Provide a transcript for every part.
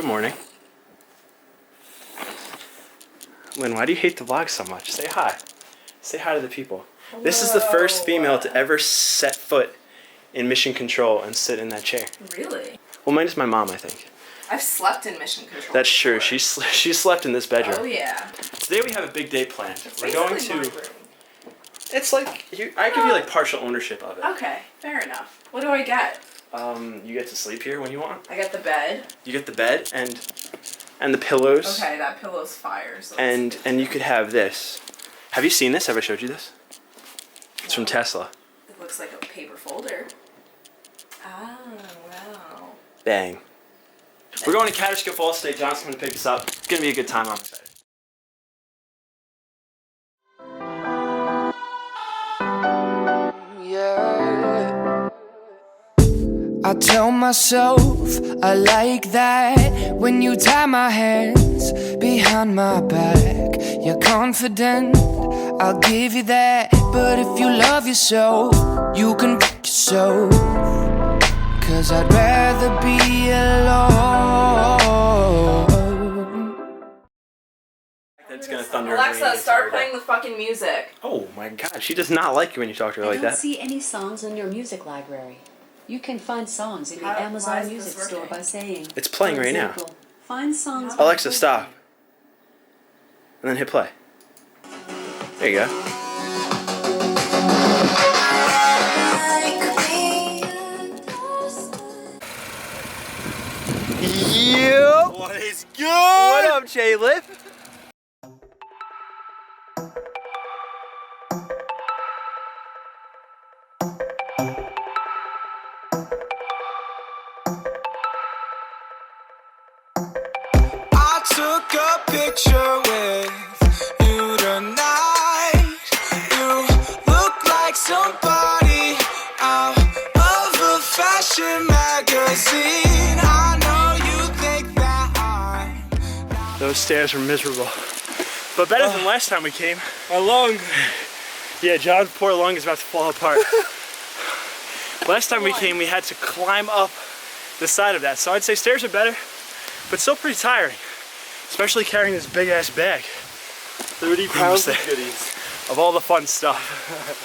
Good morning. Lynn, why do you hate the vlog so much? Say hi. Say hi to the people. Hello. This is the first female to ever set foot in Mission Control and sit in that chair. Really? Well, minus my mom, I think. I've slept in Mission Control. That's true. She slept in this bedroom. Oh yeah. Today we have a big day planned. We're going to. It's like I give you like partial ownership of it. Okay, fair enough. What do I get? You get to sleep here when you want. I get the bed. You get the bed and the pillows. Okay, that pillow's fire. So and you could have this. Have you seen this? Have I showed you this? It's from Tesla. It looks like a paper folder. Oh wow. Bang. We're going to Kaaterskill Falls today. John's going to pick us up. It's going to be a good time. I'm excited. I tell myself I like that when you tie my hands behind my back. You're confident, I'll give you that. But if you love yourself, you can pick yourself. 'Cause I'd rather be alone. That's gonna thunder. Alexa, start playing the fucking music. Oh my god, she does not like you when you talk to her like that. I don't see any songs in your music library. You can find songs in your Amazon Music store by saying... It's playing right now. Find songs... Alexa, stop. And then hit play. There you go. Yo! What is good? What up, J-Lip? Took a picture with you tonight. You look like somebody out of a fashion magazine. I know you think that Those stairs were miserable. But better than last time we came. My lung. Yeah, John's poor lung is about to fall apart. Last time we came, we had to climb up the side of that. So I'd say stairs are better, but still pretty tiring. Especially carrying this big ass bag. 30 pounds of goodies. Of all the fun stuff.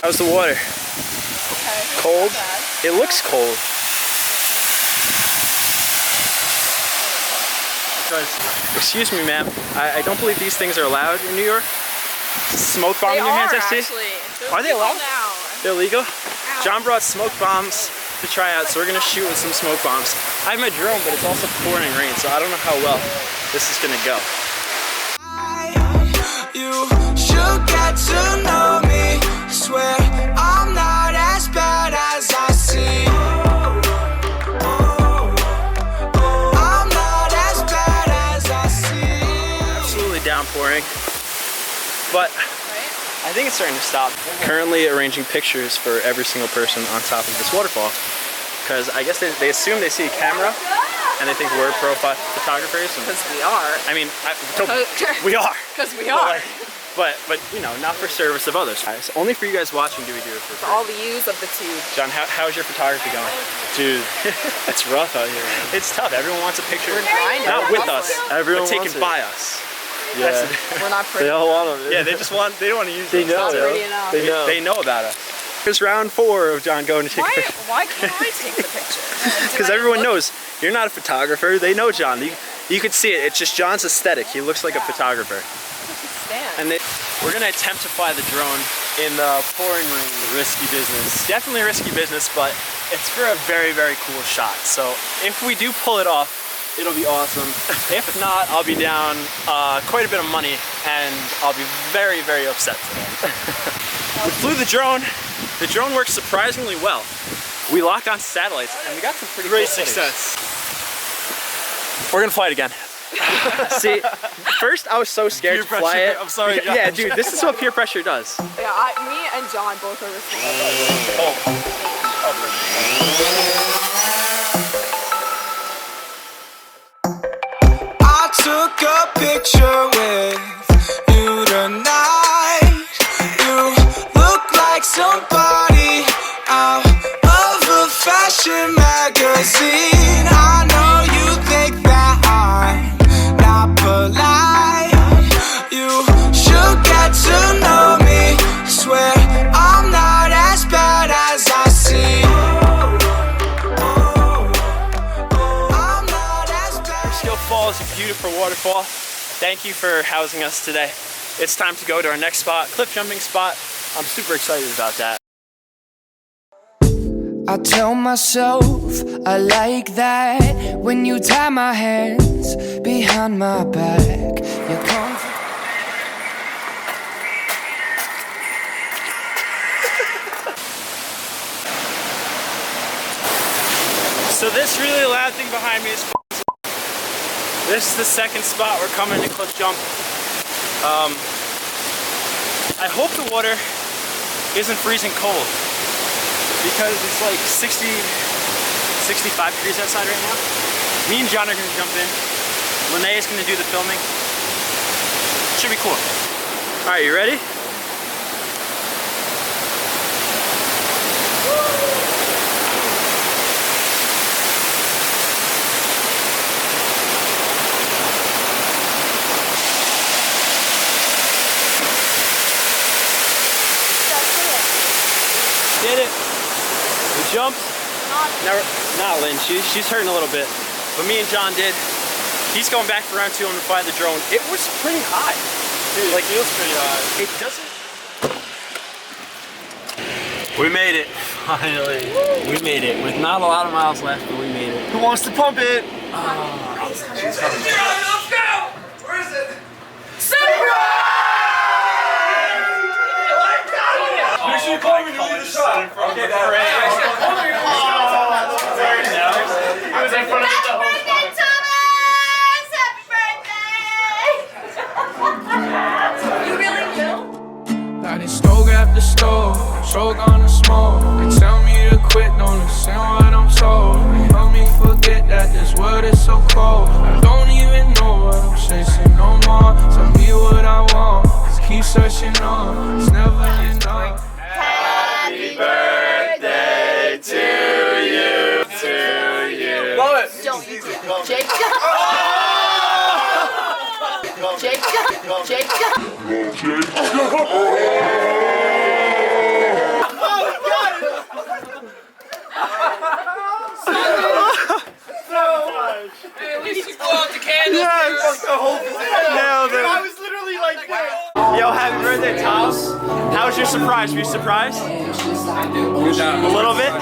How's the water? Okay. Cold? It looks cold. Excuse me, ma'am. I don't believe these things are allowed in New York. Smoke bomb in your hands, I see. Are they allowed? Now. They're legal? Ow. John brought smoke bombs to try out, so we're gonna shoot with some smoke bombs. I have my drone, but it's also pouring rain, so I don't know how well this is gonna go. you should get to know me. Swear I'm not as bad as I seem. I'm not as bad as I seem. Absolutely downpouring, but I think it's starting to stop. Currently arranging pictures for every single person on top of this waterfall, because I guess they assume they see a camera and they think we're profile photographers. Because we are. I mean, we are. Because we are. But you know, not for service of others. Guys, only for you guys watching do we do it for free. all the use of the tube. John, how's your photography going? Dude, it's rough out here, man. It's tough. Everyone wants a picture. We're grinding. Not with us, Everyone but taken wants it. by us. Yeah. We're not pretty. They all want them. Yeah, they don't want to use They us. know. Not pretty enough. They know. They know about us. Here's round 4 of John going to take a picture. Why can't I take the picture? Because everyone knows you're not a photographer. They know John. You could see it. It's just John's aesthetic. He looks like a photographer. And we're gonna attempt to fly the drone in the pouring rain. Risky business. Definitely risky business, but it's for a very, very cool shot. So if we do pull it off, it'll be awesome. If not, I'll be down quite a bit of money, and I'll be very, very upset today. We flew the drone. The drone works surprisingly well. We lock on satellites, and we got some pretty Great cool footage. success. We're gonna fly it again. See, first I was so scared to fly it. I'm sorry, John. Yeah, dude, this is what peer pressure does. Yeah, me and John both are responsible. I took a picture with you tonight. You look like somebody out of a fashion magazine. I know you think that I beautiful waterfall. Thank you for housing us today. It's time to go to our next spot, cliff jumping spot. I'm super excited about that. I tell myself I like that when you tie my hands behind my back. You're confident. So this really loud thing behind me is this is the second spot we're coming to cliff jump. I hope the water isn't freezing cold because it's like 60, 65 degrees outside right now. Me and John are gonna jump in. Lene is gonna do the filming. Should be cool. All right, you ready? Did it. We jumped. Never, not Lynn, she's hurting a little bit. But me and John did. He's going back for round 2 on to fly the drone. It was pretty high. Dude, like, it feels pretty high. It doesn't. We made it. Finally. Woo. We made it. With not a lot of miles left, but we made it. Who wants to pump it? Let's go! Where is it? Make sure you call me to leave the shot. Okay, it was in front of the whole time. You really do? Got it stove after stove, so gonna smoke. They tell me to quit, don't listen what I'm told. They help me forget that this world is so cold. I don't even know what I'm chasing no more. Tell me what I want, just keep searching on. It's never enough. Happy birthday to you, to you. Love it. Don't you do Jacob. Jacob. At least you blow out the candles. Yes. Nailed it. I was literally like, Yo, happy birthday, Thomas. How was your surprise? Were you surprised? A little bit?